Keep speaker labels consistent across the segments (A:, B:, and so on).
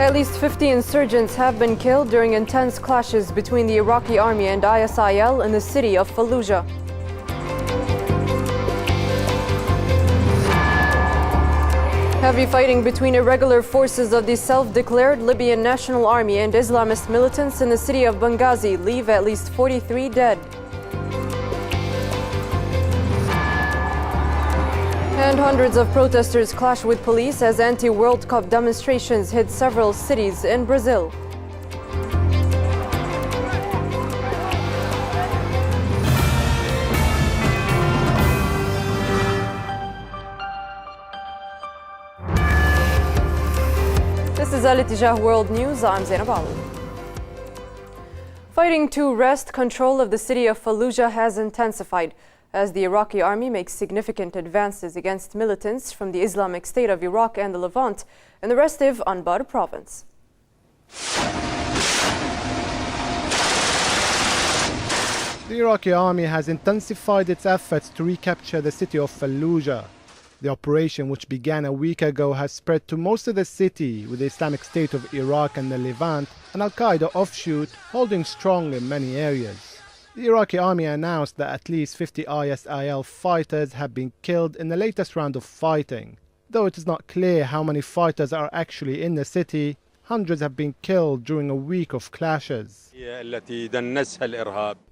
A: At least 50 insurgents have been killed during intense clashes between the Iraqi army and ISIL in the city of Fallujah. Heavy fighting between irregular forces of the self-declared Libyan National Army and Islamist militants in the city of Benghazi leave at least 43 dead. And hundreds of protesters clash with police as anti-World Cup demonstrations hit several cities in Brazil. This is Al-Ittijah World News. I'm Zainab Ali. Fighting to wrest control of the city of Fallujah has intensified as the Iraqi army makes significant advances against militants from the Islamic State of Iraq and the Levant in the restive Anbar province.
B: The Iraqi army has intensified its efforts to recapture the city of Fallujah. The operation, which began a week ago, has spread to most of the city, with the Islamic State of Iraq and the Levant, an Al-Qaeda offshoot, holding strong in many areas. The Iraqi army announced that at least 50 ISIL fighters have been killed in the latest round of fighting. Though it is not clear how many fighters are actually in the city, hundreds have been killed during a week of clashes.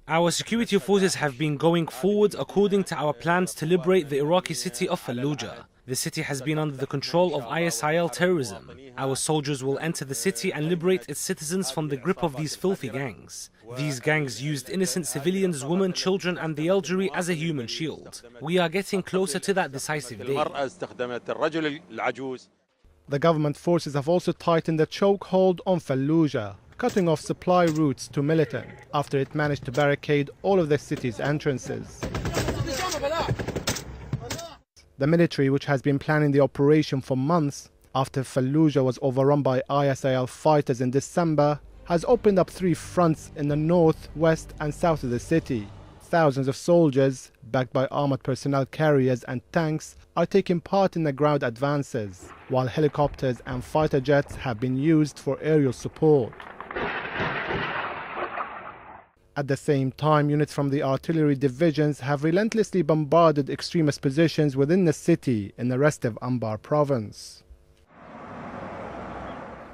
C: Our security forces have been going forward according to our plans to liberate the Iraqi city of Fallujah. The city has been under the control of ISIL terrorism. Our soldiers will enter the city and liberate its citizens from the grip of these filthy gangs. These gangs used innocent civilians, women, children and the elderly as a human shield. We are getting closer to that decisive day.
B: The government forces have also tightened the chokehold on Fallujah, cutting off supply routes to Militant after it managed to barricade all of the city's entrances. The military, which has been planning the operation for months after Fallujah was overrun by ISIL fighters in December, has opened up 3 fronts in the north, west and south of the city. Thousands of soldiers, backed by armored personnel carriers and tanks, are taking part in the ground advances, while helicopters and fighter jets have been used for aerial support. At the same time, units from the artillery divisions have relentlessly bombarded extremist positions within the city in the restive Anbar province.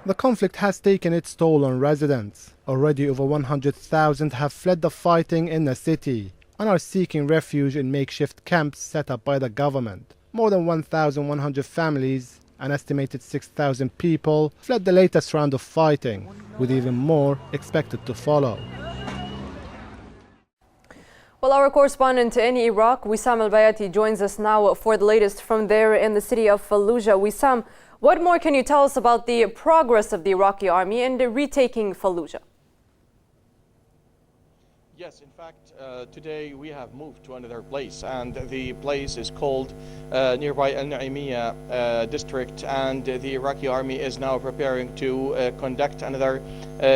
B: The conflict has taken its toll on residents. Already over 100,000 have fled the fighting in the city and are seeking refuge in makeshift camps set up by the government. More than 1,100 families, an estimated 6,000 people, fled the latest round of fighting, with even more expected to follow.
A: Well, our correspondent in Iraq, Wissam Al-Bayati, joins us now for the latest from there in the city of Fallujah. Wissam, what more can you tell us about the progress of the Iraqi army in retaking Fallujah?
D: Yes, in fact, today we have moved to another place, and the place is called nearby Al-Naimiyya district, and the Iraqi army is now preparing to conduct another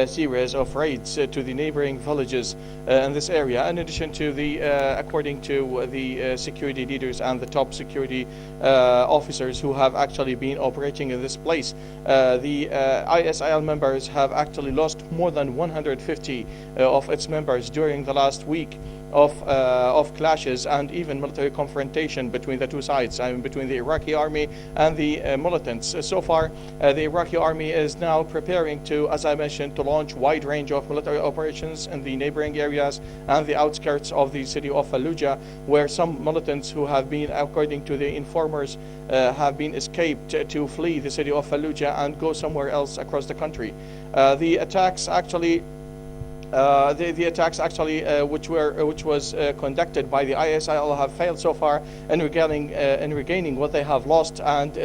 D: series of raids to the neighboring villages in this area, in addition to the, according to the security leaders and the top security officers who have actually been operating in this place. The ISIL members have actually lost more than 150 of its members during the last week of clashes and even military confrontation between the two sides, between the Iraqi army and the militants. So far, the Iraqi army is now preparing to, as I mentioned, to launch wide range of military operations in the neighboring areas and the outskirts of the city of Fallujah, where some militants who have been, according to the informers, have been escaped to flee the city of Fallujah and go somewhere else across the country. The attacks actually which was conducted by the ISIL have failed so far in regaining what they have lost, and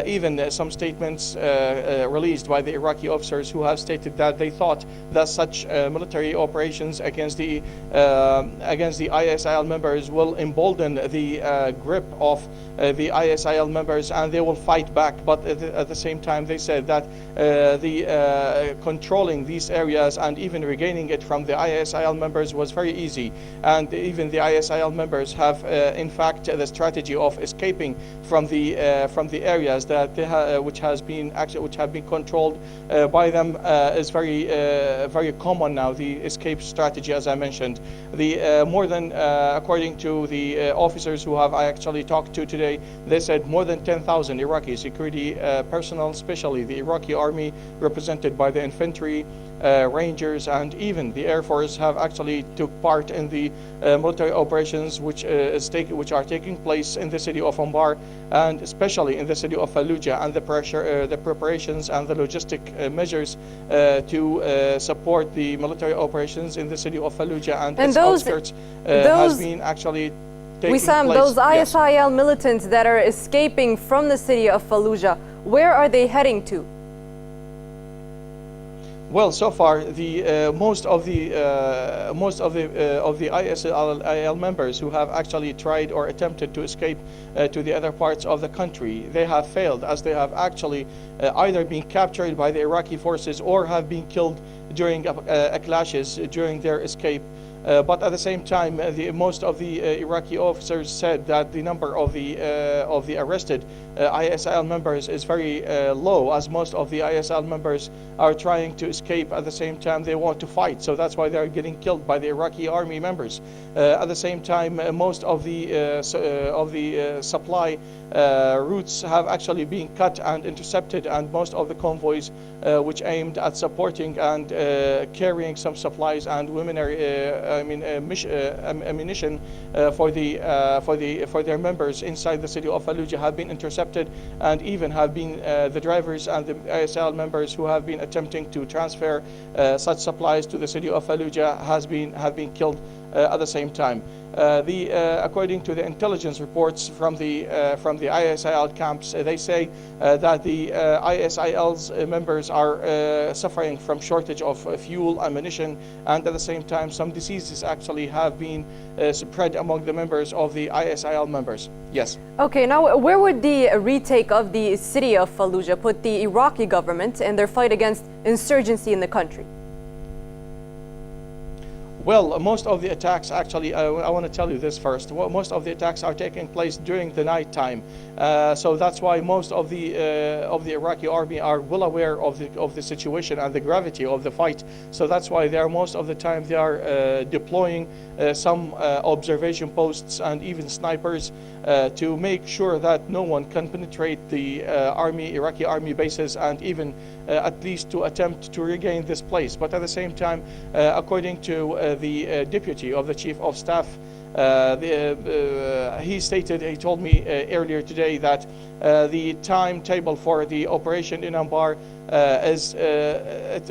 D: even some statements released by the Iraqi officers who have stated that they thought that such military operations against the ISIL members will embolden the grip of the ISIL members and they will fight back. But at the same time, they said that controlling these areas and even regaining it from the ISIL members was very easy, and even the ISIL members have, in fact, the strategy of escaping from the areas that which have been controlled by them is very common now. The escape strategy, as I mentioned, according to the officers who I actually talked to today, they said more than 10,000 Iraqi security personnel, especially the Iraqi army represented by the infantry, Rangers, and even the Air Force, have actually took part in the military operations which are taking place in the city of Anbar, and especially in the city of Fallujah, and the preparations and the logistic measures to support the military operations in the city of Fallujah and its outskirts has been actually taking
A: Wissam,
D: place.
A: those ISIL militants that are escaping from the city of Fallujah, where are they heading to?
D: Well, so far, most of the ISIL members who have actually tried or attempted to escape to the other parts of the country, they have failed, as they have actually either been captured by the Iraqi forces or have been killed during clashes during their escape. But at the same time, most of the Iraqi officers said that the number of the arrested ISIL members is very low, as most of the ISIL members are trying to escape. At the same time, they want to fight, so that's why they're getting killed by the Iraqi army members. At the same time, most of the supply routes have actually been cut and intercepted, and most of the convoys which aimed at supporting and carrying some supplies and ammunition for their members inside the city of Fallujah have been intercepted, and even have been the drivers and the ISIL members who have been attempting to transfer such supplies to the city of Fallujah have been killed at the same time. According to the intelligence reports from the ISIL camps, they say that the ISIL's members are suffering from shortage of fuel, ammunition, and at the same time some diseases actually have been spread among the members of the ISIL members. Yes.
A: Okay, now where would the retake of the city of Fallujah put the Iraqi government and their fight against insurgency in the country?
D: Well, most of the attacks, actually, I want to tell you this first. Most of the attacks are taking place during the night time, so that's why most of the Iraqi army are well aware of the situation and the gravity of the fight. So that's why they are most of the time they are deploying some observation posts and even snipers to make sure that no one can penetrate the Iraqi army bases, and even at least to attempt to regain this place. But at the same time, according to the deputy of the chief of staff, he told me earlier today that the timetable for the operation in Anbar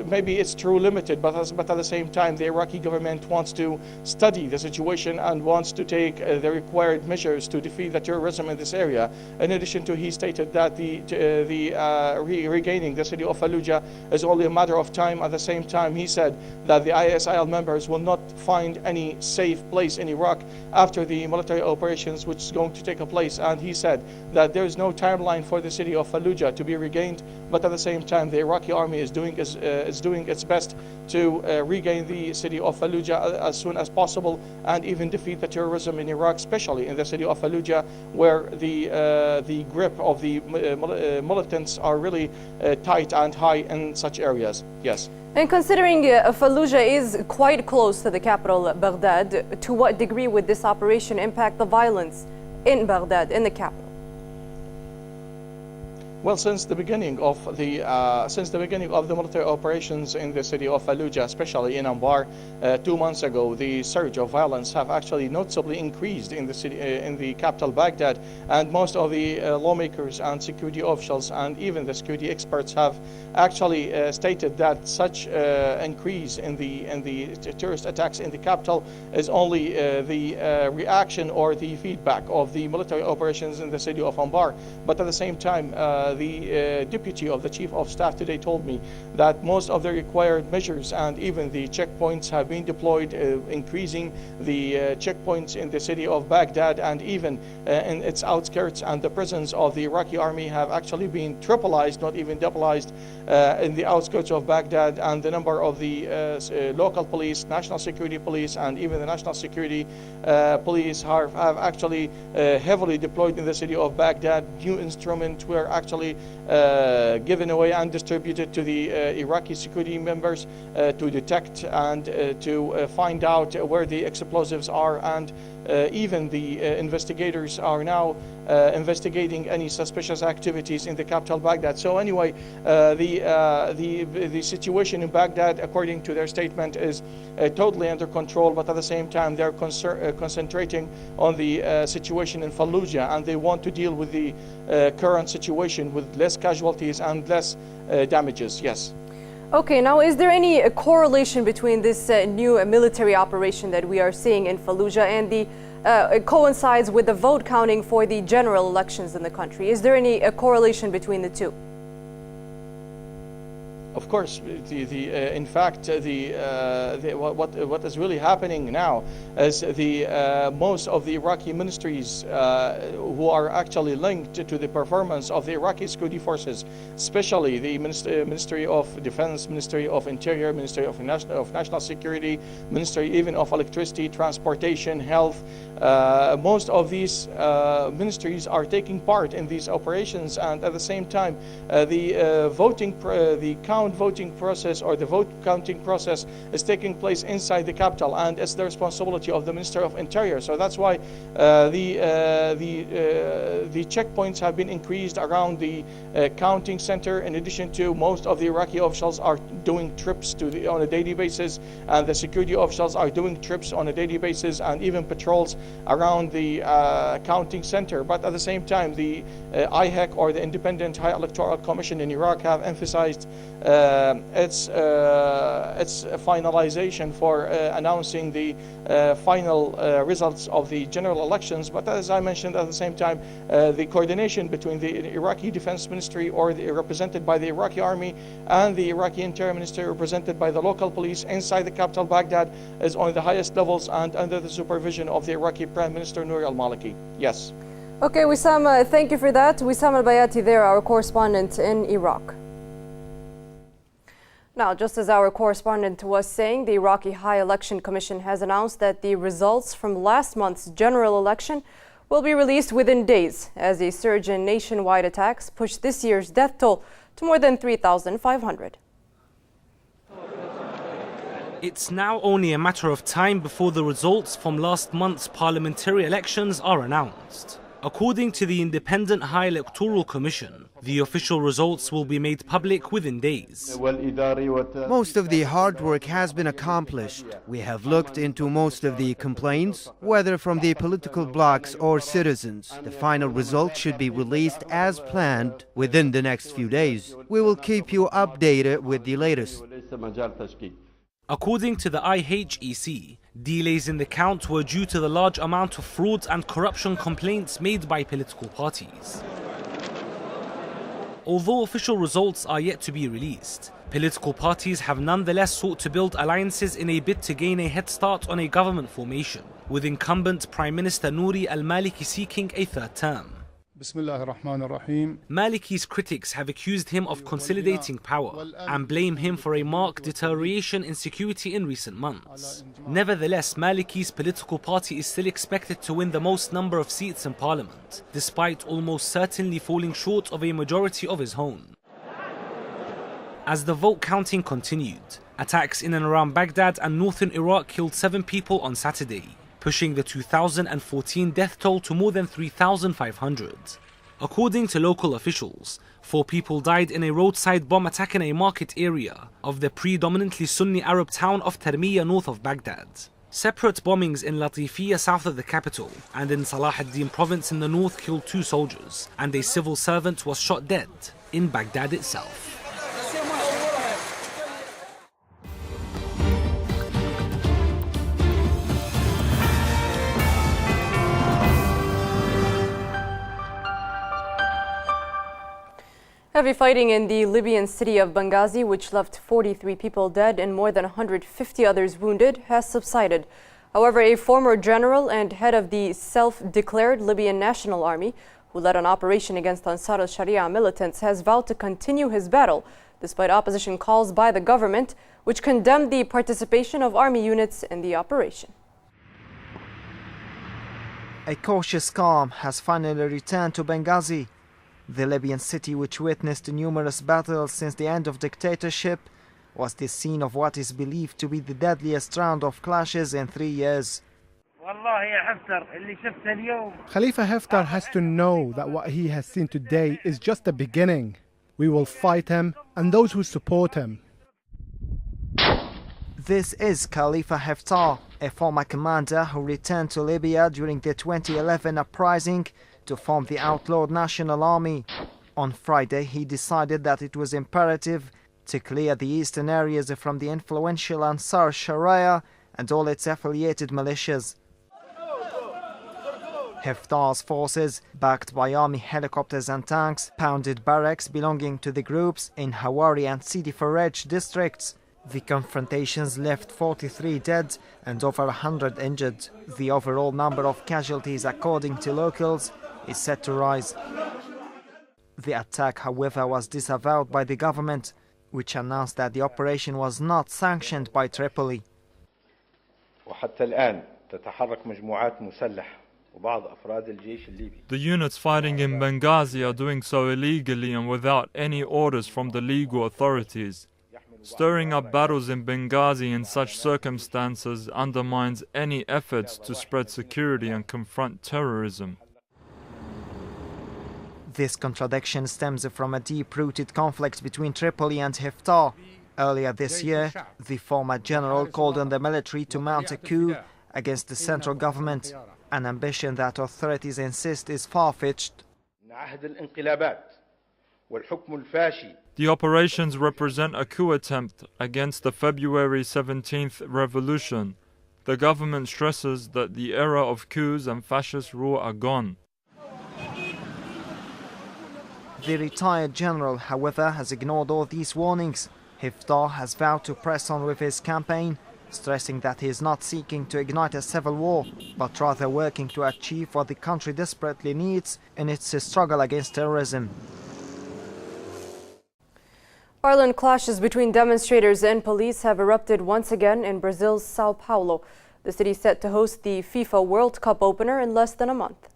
D: maybe it's true limited, but at the same time the Iraqi government wants to study the situation and wants to take the required measures to defeat the terrorism in this area. In addition to, he stated that regaining the city of Fallujah is only a matter of time. At the same time, he said that the ISIL members will not find any safe place in Iraq after the military operations which is going to take place, and he said that there is no timeline for the city of Fallujah to be regained, but at the same time the Iraqi army is doing its best to regain the city of Fallujah as soon as possible, and even defeat the terrorism in Iraq, especially in the city of Fallujah, where the grip of the militants are really tight and high in such areas. Yes.
A: And considering Fallujah is quite close to the capital, Baghdad, to what degree would this operation impact the violence in Baghdad, in the capital?
D: Well, since the beginning of the military operations in the city of Fallujah, especially in Anbar, 2 months ago, the surge of violence have actually noticeably increased in the city, in the capital Baghdad, and most of the lawmakers and security officials and even the security experts have actually stated that such increase in the terrorist attacks in the capital is only the reaction or the feedback of the military operations in the city of Anbar. But at the same time, the deputy of the chief of staff today told me that most of the required measures and even the checkpoints have been deployed, increasing the checkpoints in the city of Baghdad and even in its outskirts, and the presence of the Iraqi army have actually been tripleized, not even doubleized, in the outskirts of Baghdad, and the number of the local police, national security police, and even the national security police have actually heavily deployed in the city of Baghdad. New instruments were actually given away and distributed to the Iraqi security members to detect and to find out where the explosives are, and even the investigators are now investigating any suspicious activities in the capital Baghdad. So anyway, the situation in Baghdad, according to their statement, is totally under control, but at the same time they're concentrating on the situation in Fallujah, and they want to deal with the current situation with less casualties and less damages. Yes.
A: Okay, now is there any correlation between this new military operation that we are seeing in Fallujah and the it coincides with the vote counting for the general elections in the country? Is there any correlation between the two?
D: Of course, in fact, what is really happening now is most of the Iraqi ministries who are actually linked to the performance of the Iraqi security forces, especially the Ministry of Defense, Ministry of Interior, Ministry of National Security, Ministry even of Electricity, Transportation, Health. Most of these ministries are taking part in these operations, and at the same time, the voting process or the vote counting process is taking place inside the capital, and it's the responsibility of the Minister of Interior. So that's why the checkpoints have been increased around the counting center. In addition to, most of the Iraqi officials are doing trips on a daily basis, and the security officials are doing trips on a daily basis and even patrols around the counting center. But at the same time, the IHEC, or the Independent High Electoral Commission in Iraq, have emphasized its finalization for announcing the final results of the general elections. But as I mentioned, at the same time, the coordination between the Iraqi Defense Ministry, represented by the Iraqi Army, and the Iraqi Interior Ministry, represented by the local police inside the capital Baghdad, is on the highest levels and under the supervision of the Iraqi Prime Minister Nouri al-Maliki. Yes.
A: Okay, Wissam, thank you for that. Wissam al-Bayati there, our correspondent in Iraq. Now, just as our correspondent was saying, the Iraqi High Election Commission has announced that the results from last month's general election will be released within days, as a surge in nationwide attacks pushed this year's death toll to more than 3,500.
C: It's now only a matter of time before the results from last month's parliamentary elections are announced. According to the Independent High Electoral Commission, the official results will be made public within days.
E: Most of the hard work has been accomplished. We have looked into most of the complaints, whether from the political blocs or citizens. The final result should be released as planned within the next few days. We will keep you updated with the latest.
C: According to the IHEC, delays in the count were due to the large amount of fraud and corruption complaints made by political parties. Although official results are yet to be released, political parties have nonetheless sought to build alliances in a bid to gain a head start on a government formation, with incumbent Prime Minister Nouri al-Maliki seeking a third term. Maliki's critics have accused him of consolidating power and blame him for a marked deterioration in security in recent months. Nevertheless, Maliki's political party is still expected to win the most number of seats in parliament, despite almost certainly falling short of a majority of his own. As the vote counting continued, attacks in and around Baghdad and northern Iraq killed 7 people on Saturday, pushing the 2014 death toll to more than 3,500. According to local officials, 4 people died in a roadside bomb attack in a market area of the predominantly Sunni Arab town of Tarmiya north of Baghdad. Separate bombings in Latifiyah south of the capital and in Salah ad-Din province in the north killed 2 soldiers, and a civil servant was shot dead in Baghdad itself.
A: Heavy fighting in the Libyan city of Benghazi, which left 43 people dead and more than 150 others wounded, has subsided. However, a former general and head of the self-declared Libyan National Army, who led an operation against Ansar al-Sharia militants, has vowed to continue his battle, despite opposition calls by the government, which condemned the participation of army units in the operation.
E: A cautious calm has finally returned to Benghazi. The Libyan city, which witnessed numerous battles since the end of dictatorship, was the scene of what is believed to be the deadliest round of clashes in 3 years.
B: Khalifa Haftar has to know that what he has seen today is just the beginning. We will fight him and those who support him.
E: This is Khalifa Haftar, a former commander who returned to Libya during the 2011 uprising to form the outlawed National Army. On Friday, he decided that it was imperative to clear the eastern areas from the influential Ansar Sharia and all its affiliated militias. Haftar's forces, backed by army helicopters and tanks, pounded barracks belonging to the groups in Hawari and Sidi Faraj districts. The confrontations left 43 dead and over 100 injured. The overall number of casualties, according to locals, is set to rise. The attack, however, was disavowed by the government, which announced that the operation was not sanctioned by Tripoli.
F: The units fighting in Benghazi are doing so illegally and without any orders from the legal authorities. Stirring up battles in Benghazi in such circumstances undermines any efforts to spread security and confront terrorism.
E: This contradiction stems from a deep-rooted conflict between Tripoli and Haftar. Earlier this year, the former general called on the military to mount a coup against the central government, an ambition that authorities insist is far-fetched.
F: The operations represent a coup attempt against the February 17th revolution. The government stresses that the era of coups and fascist rule are gone.
E: The retired general, however, has ignored all these warnings. Haftar has vowed to press on with his campaign, stressing that he is not seeking to ignite a civil war, but rather working to achieve what the country desperately needs in its struggle against terrorism.
A: Violent clashes between demonstrators and police have erupted once again in Brazil's Sao Paulo. The city is set to host the FIFA World Cup opener in less than a month.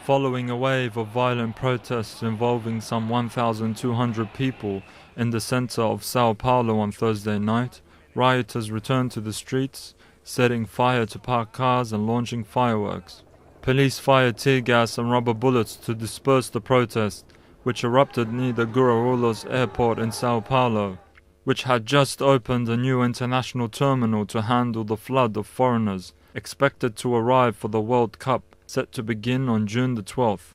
F: Following a wave of violent protests involving some 1,200 people in the center of Sao Paulo on Thursday night, rioters returned to the streets, setting fire to parked cars and launching fireworks. Police fired tear gas and rubber bullets to disperse the protest, which erupted near the Guarulhos airport in Sao Paulo, which had just opened a new international terminal to handle the flood of foreigners expected to arrive for the World Cup, set to begin on June the 12th.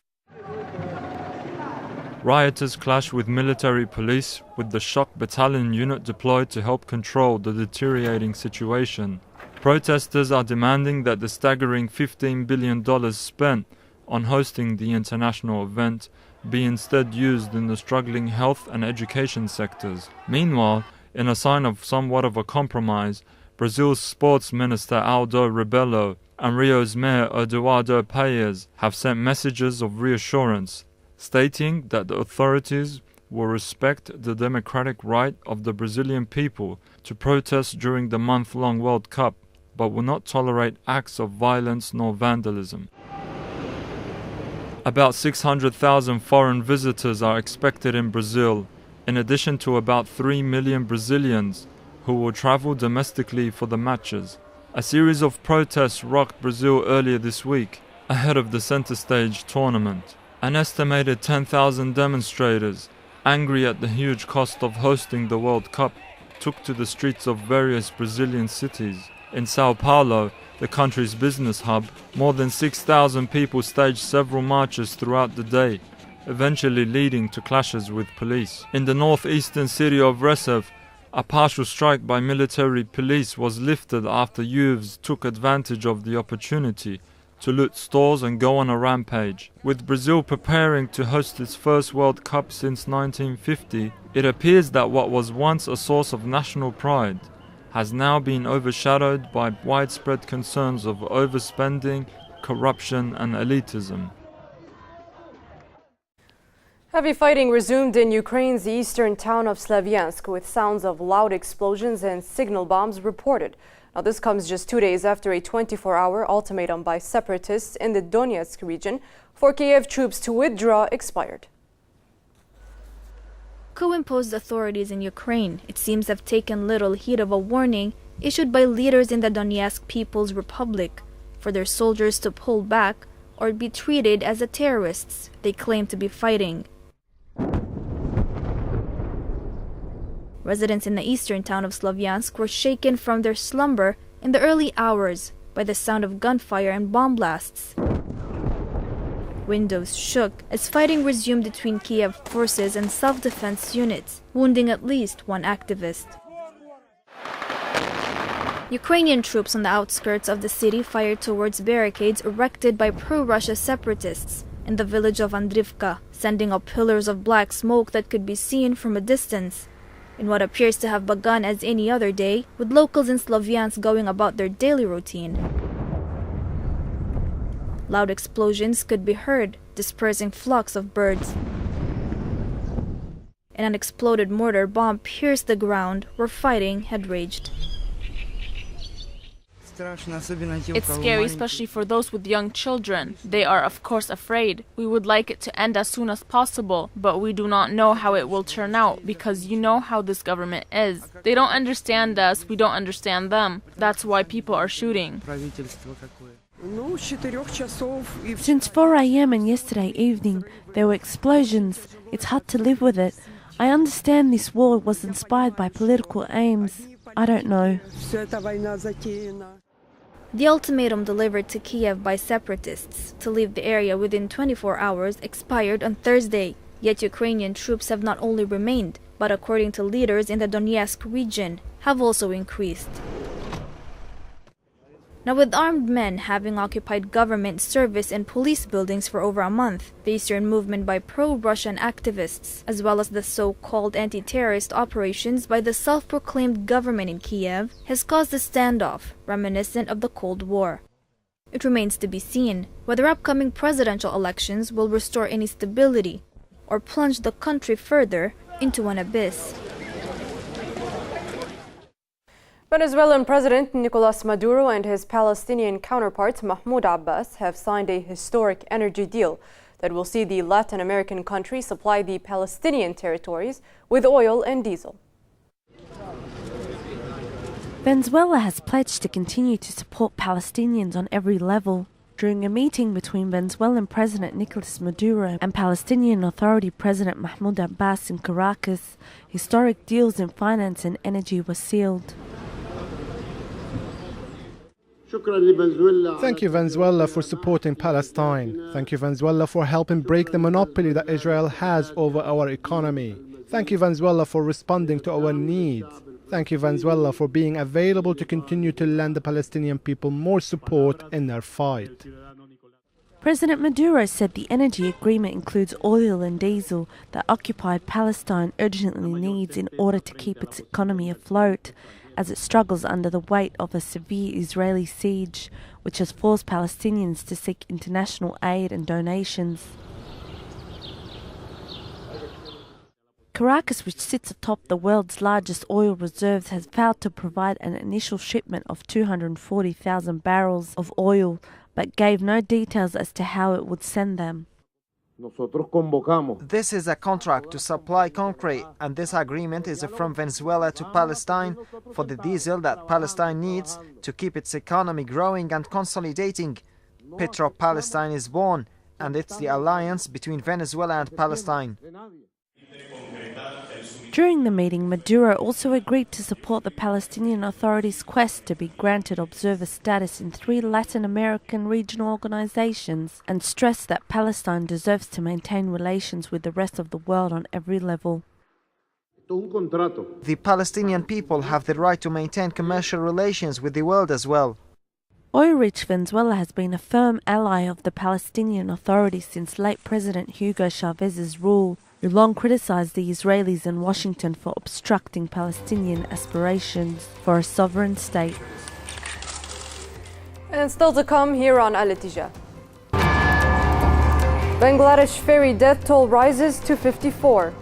F: Rioters clashed with military police, with the shock battalion unit deployed to help control the deteriorating situation. Protesters are demanding that the staggering $15 billion spent on hosting the international event be instead used in the struggling health and education sectors. Meanwhile, in a sign of somewhat of a compromise, Brazil's sports minister Aldo Rebelo and Rio's mayor Eduardo Paes have sent messages of reassurance, stating that the authorities will respect the democratic right of the Brazilian people to protest during the month-long World Cup, but will not tolerate acts of violence nor vandalism. About 600,000 foreign visitors are expected in Brazil, in addition to about 3 million Brazilians who will travel domestically for the matches. A series of protests rocked Brazil earlier this week, ahead of the center stage tournament. An estimated 10,000 demonstrators, angry at the huge cost of hosting the World Cup, took to the streets of various Brazilian cities. In Sao Paulo, the country's business hub, more than 6,000 people staged several marches throughout the day, eventually leading to clashes with police. In the northeastern city of Recife, a partial strike by military police was lifted after youths took advantage of the opportunity to loot stores and go on a rampage. With Brazil preparing to host its first World Cup since 1950, it appears that what was once a source of national pride has now been overshadowed by widespread concerns of overspending, corruption and elitism.
A: Heavy fighting resumed in Ukraine's eastern town of Slavyansk, with sounds of loud explosions and signal bombs reported. Now, this comes just 2 days after a 24-hour ultimatum by separatists in the Donetsk region for Kiev troops to withdraw expired.
G: Co-imposed authorities in Ukraine, it seems, have taken little heed of a warning issued by leaders in the Donetsk People's Republic for their soldiers to pull back or be treated as the terrorists they claim to be fighting. Residents in the eastern town of Slavyansk were shaken from their slumber in the early hours by the sound of gunfire and bomb blasts. Windows shook as fighting resumed between Kiev forces and self-defense units, wounding at least one activist. Ukrainian troops on the outskirts of the city fired towards barricades erected by pro-Russia separatists in the village of Andrivka, sending up pillars of black smoke that could be seen from a distance. In what appears to have begun as any other day, with locals in Slavyansk going about their daily routine. Loud explosions could be heard, dispersing flocks of birds. An unexploded mortar bomb pierced the ground where fighting had raged.
H: It's scary, especially for those with young children. They are, of course, afraid. We would like it to end as soon as possible, but we do not know how it will turn out, because you know how this government is. They don't understand us, we don't understand them. That's why people are shooting.
I: Since 4 a.m. and yesterday evening, there were explosions. It's hard to live with it. I understand this war was inspired by political aims. I don't know.
G: The ultimatum delivered to Kiev by separatists to leave the area within 24 hours expired on Thursday. Yet Ukrainian troops have not only remained, but according to leaders in the Donetsk region, have also increased. Now, with armed men having occupied government, service and police buildings for over a month, the Eastern movement by pro-Russian activists, as well as the so-called anti-terrorist operations by the self-proclaimed government in Kiev, has caused a standoff reminiscent of the Cold War. It remains to be seen whether upcoming presidential elections will restore any stability or plunge the country further into an abyss.
A: Venezuelan President Nicolas Maduro and his Palestinian counterpart Mahmoud Abbas have signed a historic energy deal that will see the Latin American country supply the Palestinian territories with oil and diesel.
I: Venezuela has pledged to continue to support Palestinians on every level. During a meeting between Venezuelan President Nicolas Maduro and Palestinian Authority President Mahmoud Abbas in Caracas, historic deals in finance and energy were sealed.
B: Thank you, Venezuela, for supporting Palestine. Thank you, Venezuela, for helping break the monopoly that Israel has over our economy. Thank you, Venezuela, for responding to our needs. Thank you, Venezuela, for being available to continue to lend the Palestinian people more support in their fight.
I: President Maduro said the energy agreement includes oil and diesel that occupied Palestine urgently needs in order to keep its economy afloat, as it struggles under the weight of a severe Israeli siege, which has forced Palestinians to seek international aid and donations. Caracas, which sits atop the world's largest oil reserves, has failed to provide an initial shipment of 240,000 barrels of oil, but gave no details as to how it would send them.
E: This is a contract to supply concrete, and this agreement is from Venezuela to Palestine for the diesel that Palestine needs to keep its economy growing and consolidating. Petro-Palestine is born, and it's the alliance between Venezuela and Palestine.
I: During the meeting, Maduro also agreed to support the Palestinian Authority's quest to be granted observer status in 3 Latin American regional organizations and stressed that Palestine deserves to maintain relations with the rest of the world on every level.
E: The Palestinian people have the right to maintain commercial relations with the world as well.
I: Oil-rich Venezuela has been a firm ally of the Palestinian Authority since late President Hugo Chávez's rule, who long criticized the Israelis and Washington for obstructing Palestinian aspirations for a sovereign state.
A: And still to come here on Al-Ittijah. Bangladesh ferry death toll rises to 54.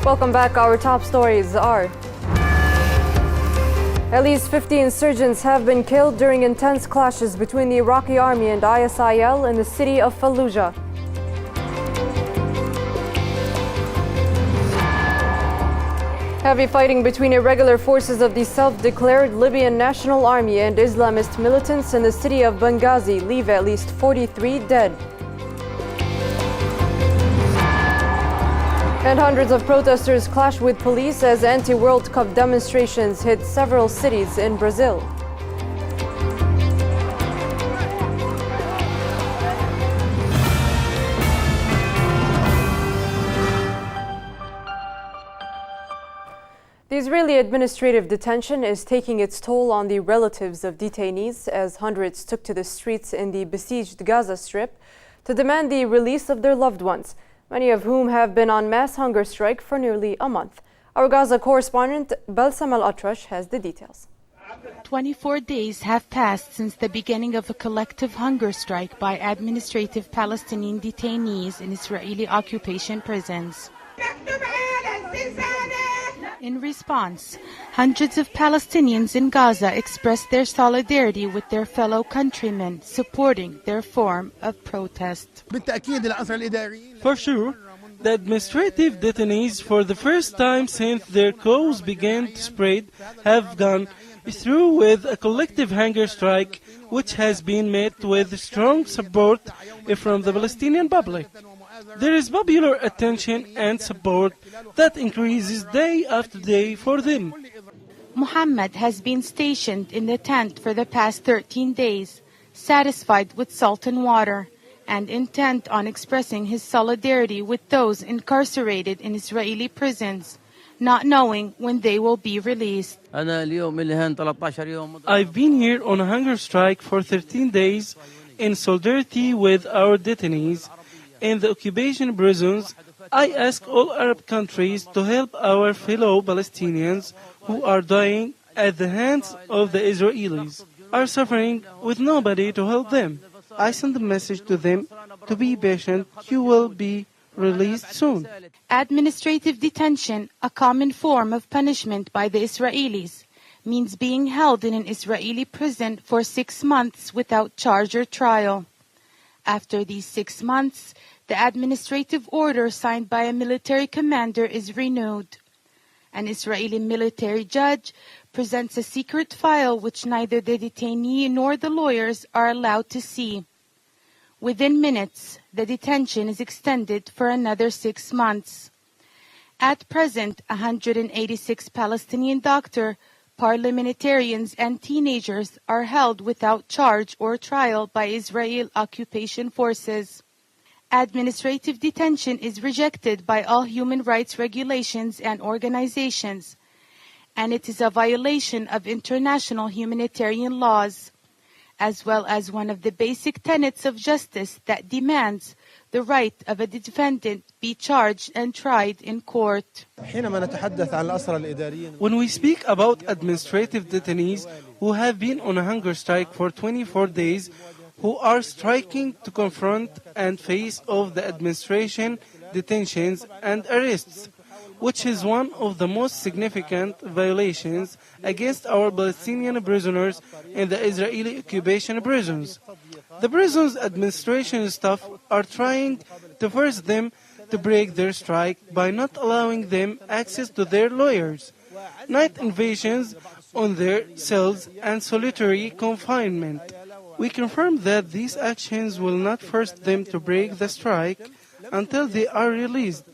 A: Welcome back. Our top stories are: at least 50 insurgents have been killed during intense clashes between the Iraqi army and ISIL in the city of Fallujah. Heavy fighting between irregular forces of the self-declared Libyan National Army and Islamist militants in the city of Benghazi leave at least 43 dead. And hundreds of protesters clash with police as anti-World Cup demonstrations hit several cities in Brazil. The Israeli administrative detention is taking its toll on the relatives of detainees as hundreds took to the streets in the besieged Gaza Strip to demand the release of their loved ones, many of whom have been on mass hunger strike for nearly a month. Our Gaza correspondent Balsam Al-Atrash has the details.
J: 24 days have passed since the beginning of a collective hunger strike by administrative Palestinian detainees in Israeli occupation prisons. In response, hundreds of Palestinians in Gaza expressed their solidarity with their fellow countrymen, supporting their form of protest.
K: For sure, the administrative detainees, for the first time since their cause began to spread, have gone through with a collective hunger strike, which has been met with strong support from the Palestinian public. There is popular attention and support that increases day after day for them.
J: Muhammad has been stationed in the tent for the past 13 days, satisfied with salt and water, and intent on expressing his solidarity with those incarcerated in Israeli prisons, not knowing when they will be released.
K: I've been here on a hunger strike for 13 days in solidarity with our detainees in the occupation prisons. I ask all Arab countries to help our fellow Palestinians who are dying at the hands of the Israelis, are suffering with nobody to help them. I send a message to them to be patient. You will be released soon.
J: Administrative detention, a common form of punishment by the Israelis, means being held in an Israeli prison for 6 months without charge or trial. After these 6 months, the administrative order signed by a military commander is renewed. An Israeli military judge presents a secret file which neither the detainee nor the lawyers are allowed to see. Within minutes, the detention is extended for another 6 months. At present, 186 Palestinian doctors, parliamentarians and teenagers are held without charge or trial by Israel occupation forces. Administrative detention is rejected by all human rights regulations and organizations, and it is a violation of international humanitarian laws, as well as one of the basic tenets of justice that demands the right of a defendant be charged and tried in court.
K: When we speak about administrative detainees who have been on a hunger strike for 24 days, who are striking to confront and face off the administration, detentions and arrests, which is one of the most significant violations against our Palestinian prisoners in the Israeli occupation prisons. The prison's administration staff are trying to force them to break their strike by not allowing them access to their lawyers, night invasions on their cells and solitary confinement. We confirm that these actions will not force them to break the strike until they are released.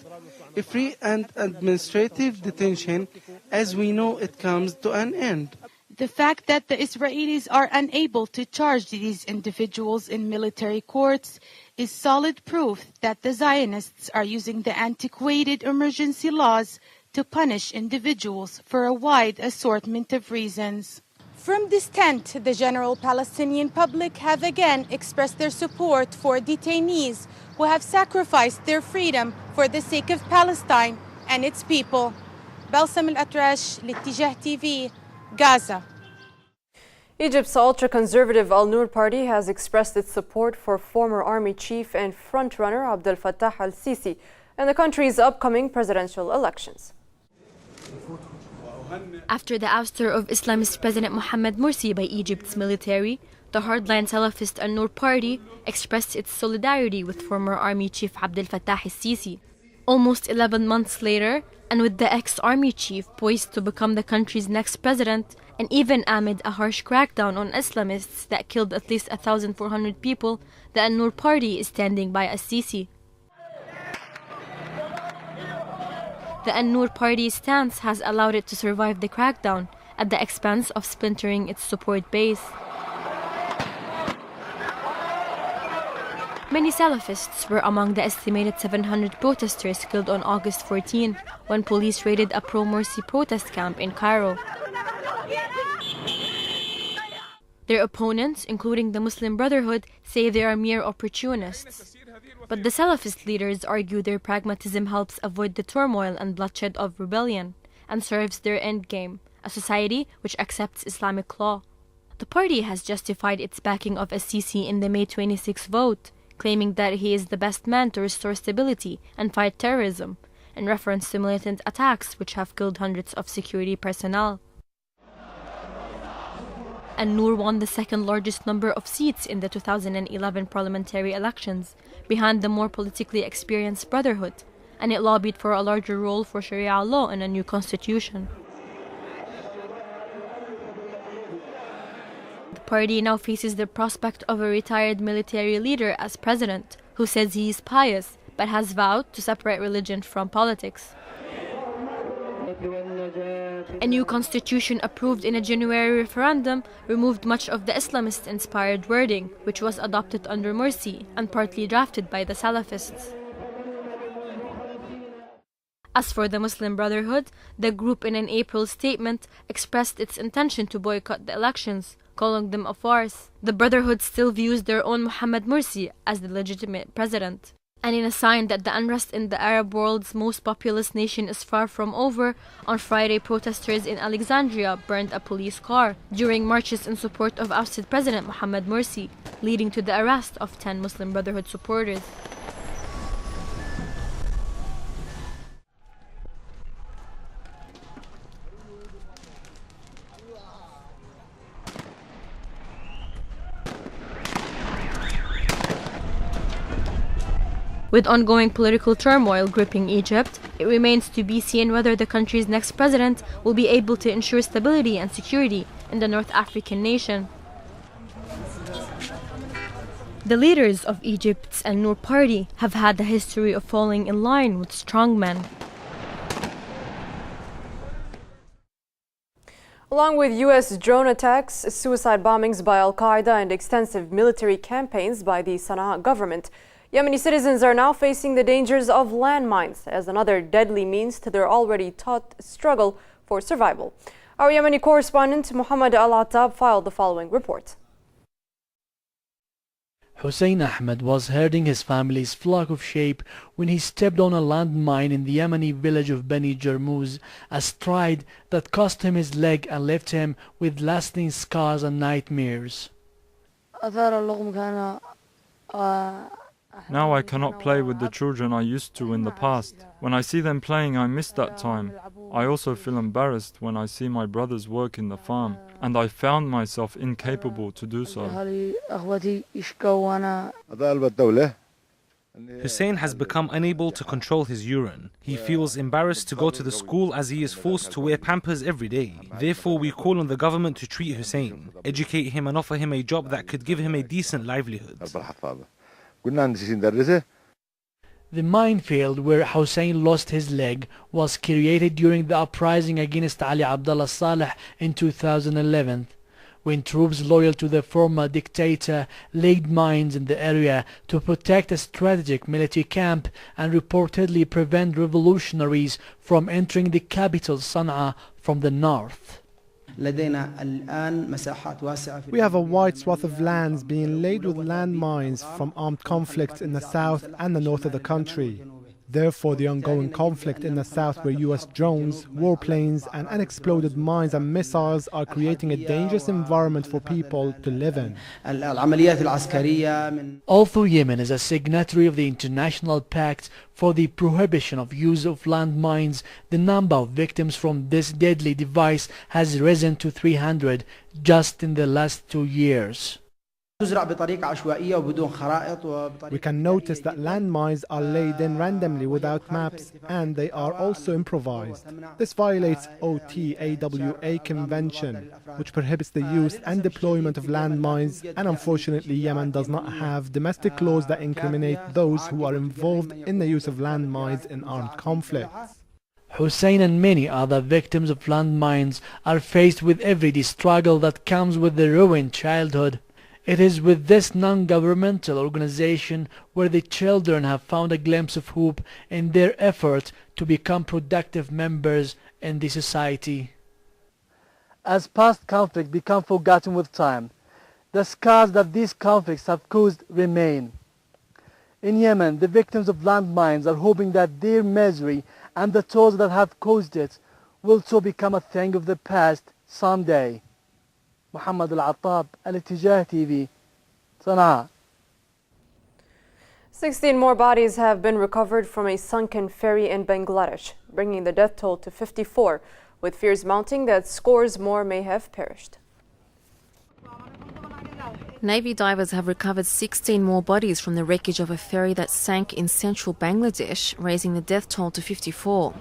K: A free and administrative detention, as we know it, comes to an end.
J: The fact that the Israelis are unable to charge these individuals in military courts is solid proof that the Zionists are using the antiquated emergency laws to punish individuals for a wide assortment of reasons. From this tent, the general Palestinian public have again expressed their support for detainees who have sacrificed their freedom for the sake of Palestine and its people. Balsam Al-Atrash, L'Ittijah TV, Gaza.
A: Egypt's ultra-conservative Al-Noor party has expressed its support for former army chief and frontrunner Abdel Fattah al-Sisi in the country's upcoming presidential elections.
L: After the ouster of Islamist President Mohamed Morsi by Egypt's military, the hardline Salafist Al-Noor party expressed its solidarity with former army chief Abdel Fattah al-Sisi. Almost 11 months later, and with the ex-army chief poised to become the country's next president, and even amid a harsh crackdown on Islamists that killed at least 1,400 people, the Al-Noor party is standing by al-Sisi. The Al-Noor party's stance has allowed it to survive the crackdown at the expense of splintering its support base. Many Salafists were among the estimated 700 protesters killed on August 14 when police raided a pro-Morsi protest camp in Cairo. Their opponents, including the Muslim Brotherhood, say they are mere opportunists. But the Salafist leaders argue their pragmatism helps avoid the turmoil and bloodshed of rebellion and serves their endgame, a society which accepts Islamic law. The party has justified its backing of al-Sisi in the May 26 vote, claiming that he is the best man to restore stability and fight terrorism, in reference to militant attacks which have killed hundreds of security personnel. Al-Noor won the second largest number of seats in the 2011 parliamentary elections, behind the more politically experienced Brotherhood, and it lobbied for a larger role for Sharia law in a new constitution. The party now faces the prospect of a retired military leader as president, who says he is pious, but has vowed to separate religion from politics. A new constitution approved in a January referendum removed much of the Islamist-inspired wording, which was adopted under Morsi and partly drafted by the Salafists. As for the Muslim Brotherhood, the group in an April statement expressed its intention to boycott the elections, calling them a farce. The Brotherhood still views their own Mohamed Morsi as the legitimate president. And in a sign that the unrest in the Arab world's most populous nation is far from over, on Friday protesters in Alexandria burned a police car during marches in support of ousted President Mohamed Morsi, leading to the arrest of 10 Muslim Brotherhood supporters. With ongoing political turmoil gripping Egypt, it remains to be seen whether the country's next president will be able to ensure stability and security in the North African nation. The leaders of Egypt's Al Noor party have had a history of falling in line with strongmen.
A: Along with U.S. drone attacks, suicide bombings by Al-Qaeda and extensive military campaigns by the Sana'a government, Yemeni citizens are now facing the dangers of landmines as another deadly means to their already taut struggle for survival. Our Yemeni correspondent Muhammad Al-Attab filed the following report.
M: Hussein Ahmed was herding his family's flock of sheep when he stepped on a landmine in the Yemeni village of Beni Jarmuz, a stride that cost him his leg and left him with lasting scars and nightmares.
F: Now I cannot play with the children I used to in the past. When I see them playing, I miss that time. I also feel embarrassed when I see my brothers work in the farm, and I found myself incapable to do so.
C: Hussein has become unable to control his urine. He feels embarrassed to go to the school as he is forced to wear pampers every day. Therefore, we call on the government to treat Hussein, educate him and offer him a job that could give him a decent livelihood.
M: The minefield where Hussein lost his leg was created during the uprising against Ali Abdullah Saleh in 2011, when troops loyal to the former dictator laid mines in the area to protect a strategic military camp and reportedly prevent revolutionaries from entering the capital Sana'a from the north.
B: We have a wide swath of lands being laid with landmines from armed conflicts in the south and the north of the country. Therefore, the ongoing conflict in the south where U.S. drones, warplanes and unexploded mines and missiles are creating a dangerous environment for people to live in.
M: Although Yemen is a signatory of the International Pact for the Prohibition of Use of Landmines, the number of victims from this deadly device has risen to 300 just in the last 2 years.
B: We can notice that landmines are laid in randomly without maps, and they are also improvised. This violates OTAWA Convention, which prohibits the use and deployment of landmines, and unfortunately Yemen does not have domestic laws that incriminate those who are involved in the use of landmines in armed conflicts.
M: Hussein and many other victims of landmines are faced with everyday struggle that comes with the ruined childhood. It is with this non-governmental organization where the children have found a glimpse of hope in their effort to become productive members in the society. As past conflicts become forgotten with time, the scars that these conflicts have caused remain. In Yemen, the victims of landmines are hoping that their misery and the toils that have caused it will so become a thing of the past someday. Muhammad Al-Attab, Al-Ittijah TV, Sana'a.
A: 16 more bodies have been recovered from a sunken ferry in Bangladesh, bringing the death toll to 54, with fears mounting that scores more may have perished.
N: Navy divers have recovered 16 more bodies from the wreckage of a ferry that sank in central Bangladesh, raising the death toll to 54.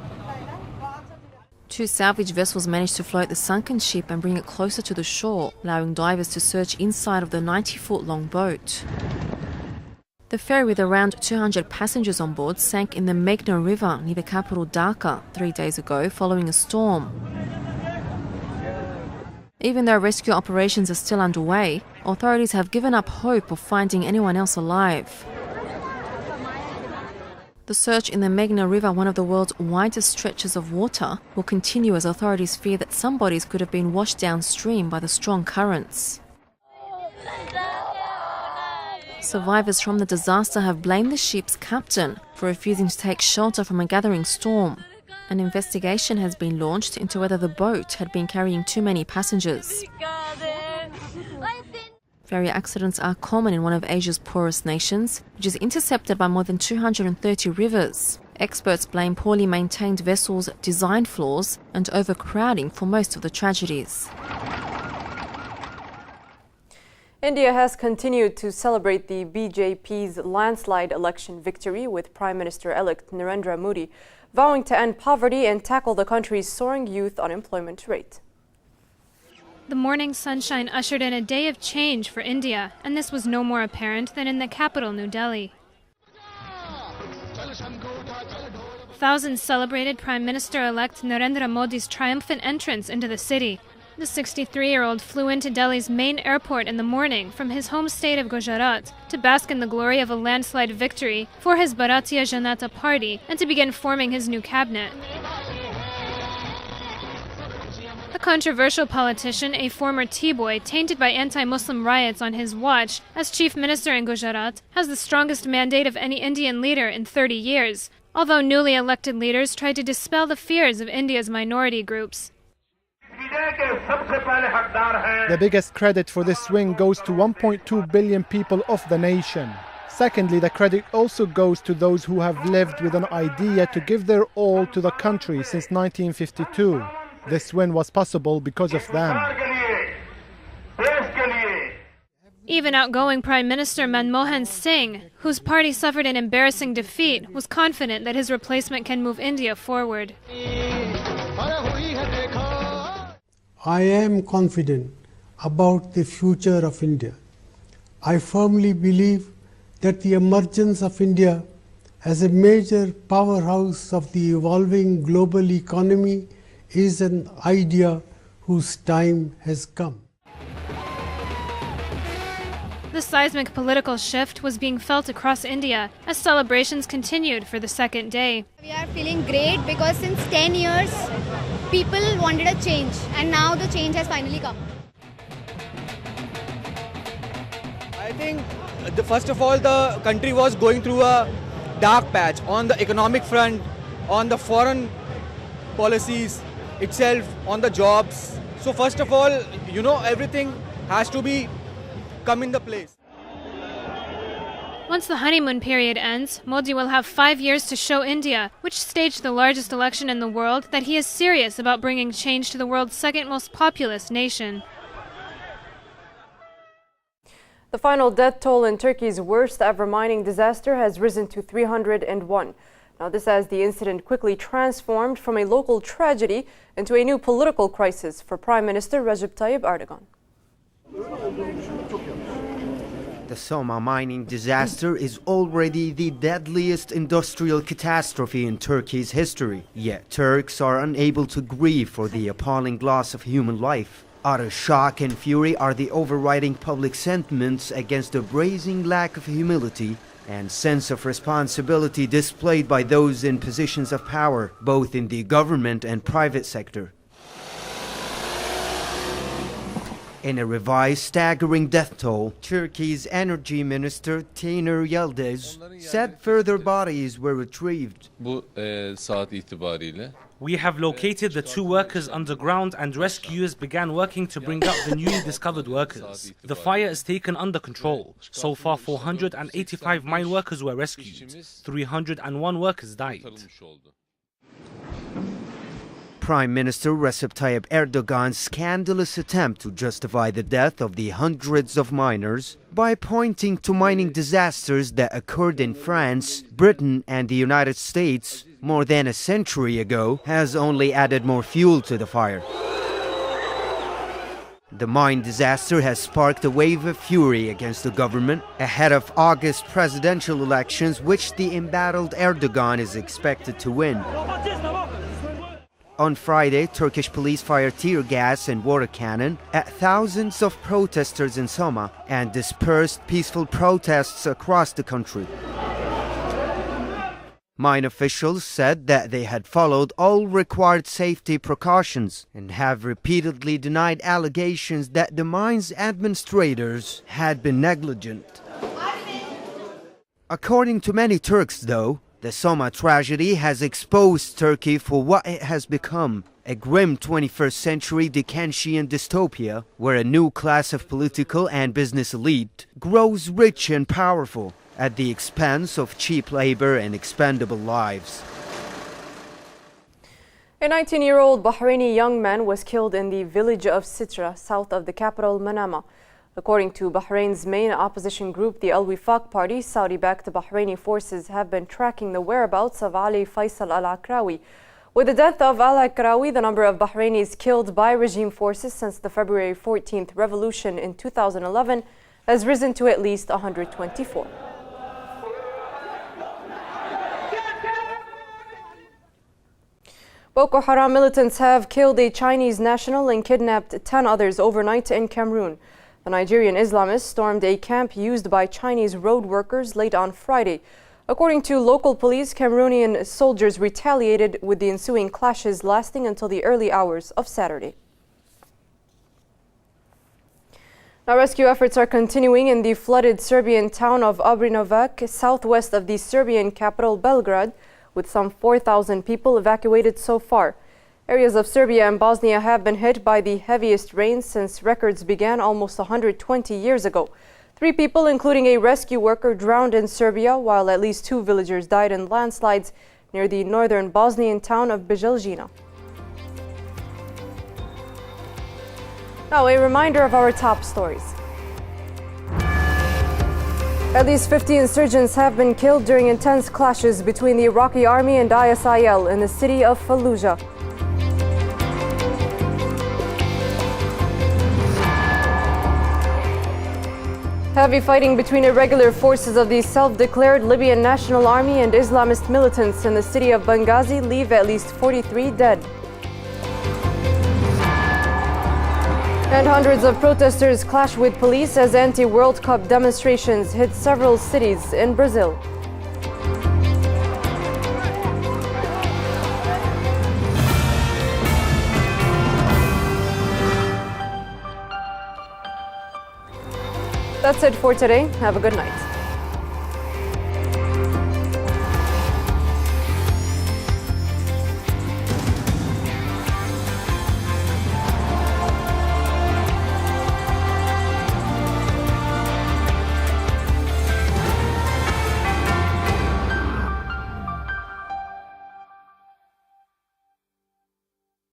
N: 2 salvage vessels managed to float the sunken ship and bring it closer to the shore, allowing divers to search inside of the 90-foot-long boat. The ferry with around 200 passengers on board sank in the Meghna River near the capital Dhaka 3 days ago following a storm. Even though rescue operations are still underway, authorities have given up hope of finding anyone else alive. The search in the Meghna River, one of the world's widest stretches of water, will continue as authorities fear that some bodies could have been washed downstream by the strong currents. Survivors from the disaster have blamed the ship's captain for refusing to take shelter from a gathering storm. An investigation has been launched into whether the boat had been carrying too many passengers. Ferry accidents are common in one of Asia's poorest nations, which is intercepted by more than 230 rivers. Experts blame poorly maintained vessels, design flaws, and overcrowding for most of the tragedies.
A: India has continued to celebrate the BJP's landslide election victory, with Prime Minister-elect Narendra Modi vowing to end poverty and tackle the country's soaring youth unemployment rate.
O: The morning sunshine ushered in a day of change for India, and this was no more apparent than in the capital, New Delhi. Thousands celebrated Prime Minister-elect Narendra Modi's triumphant entrance into the city. The 63-year-old flew into Delhi's main airport in the morning from his home state of Gujarat to bask in the glory of a landslide victory for his Bharatiya Janata Party and to begin forming his new cabinet. The controversial politician, a former T-boy tainted by anti-Muslim riots on his watch as chief minister in Gujarat, has the strongest mandate of any Indian leader in 30 years, although newly elected leaders try to dispel the fears of India's minority groups.
B: The biggest credit for this win goes to 1.2 billion people of the nation. Secondly, the credit also goes to those who have lived with an idea to give their all to the country since 1952. This win was possible because of them.
O: Even outgoing Prime Minister Manmohan Singh, whose party suffered an embarrassing defeat, was confident that his replacement can move India forward.
P: I am confident about the future of India. I firmly believe that the emergence of India as a major powerhouse of the evolving global economy is an idea whose time has come.
O: The seismic political shift was being felt across India as celebrations continued for the second day.
Q: We are feeling great because since 10 years, people wanted a change, and now the change has finally come.
R: I think, first of all, the country was going through a dark patch on the economic front, on the foreign policies itself, on the jobs. So first of all, everything has to come into place.
O: Once the honeymoon period ends, Modi will have 5 years to show India, which staged the largest election in the world, that he is serious about bringing change to the world's second most populous nation.
A: The final death toll in Turkey's worst ever mining disaster has risen to 301. Now, this as the incident quickly transformed from a local tragedy into a new political crisis for Prime Minister Recep Tayyip Erdogan.
E: The Soma mining disaster is already the deadliest industrial catastrophe in Turkey's history. Yet Turks are unable to grieve for the appalling loss of human life. Utter shock and fury are the overriding public sentiments against the brazen lack of humility and sense of responsibility displayed by those in positions of power, both in the government and private sector. In a revised staggering death toll, Turkey's Energy Minister Taner Yildiz said further bodies were retrieved.
C: We have located the 2 workers underground and rescuers began working to bring up the newly discovered workers. The fire is taken under control. So far, 485 mine workers were rescued. 301 workers died.
E: Prime Minister Recep Tayyip Erdogan's scandalous attempt to justify the death of the hundreds of miners by pointing to mining disasters that occurred in France, Britain and the United States more than a century ago has only added more fuel to the fire. The mine disaster has sparked a wave of fury against the government ahead of August presidential elections, which the embattled Erdogan is expected to win. On Friday, Turkish police fired tear gas and water cannon at thousands of protesters in Soma and dispersed peaceful protests across the country. Mine officials said that they had followed all required safety precautions and have repeatedly denied allegations that the mine's administrators had been negligent. According to many Turks, though, the Soma tragedy has exposed Turkey for what it has become, a grim 21st century Dickensian dystopia where a new class of political and business elite grows rich and powerful at the expense of cheap labor and expendable lives.
A: A 19-year-old Bahraini young man was killed in the village of Sitra, south of the capital Manama. According to Bahrain's main opposition group, the Al-Wifaq Party, Saudi-backed Bahraini forces have been tracking the whereabouts of Ali Faisal al-Akrawi, With the death of al-Akrawi, the number of Bahrainis killed by regime forces since the February 14th revolution in 2011 has risen to at least 124. Boko Haram militants have killed a Chinese national and kidnapped 10 others overnight in Cameroon. The Nigerian Islamists stormed a camp used by Chinese road workers late on Friday. According to local police, Cameroonian soldiers retaliated with the ensuing clashes lasting until the early hours of Saturday. Now, rescue efforts are continuing in the flooded Serbian town of Obrenovac, southwest of the Serbian capital Belgrade, with some 4,000 people evacuated so far. Areas of Serbia and Bosnia have been hit by the heaviest rains since records began almost 120 years ago. 3 people, including a rescue worker, drowned in Serbia, while at least 2 villagers died in landslides near the northern Bosnian town of Bijeljina. Now, a reminder of our top stories. At least 50 insurgents have been killed during intense clashes between the Iraqi army and ISIL in the city of Fallujah. Heavy fighting between irregular forces of the self-declared Libyan National Army and Islamist militants in the city of Benghazi leave at least 43 dead. And hundreds of protesters clash with police as anti-World Cup demonstrations hit several cities in Brazil. That's it for today. Have a good night.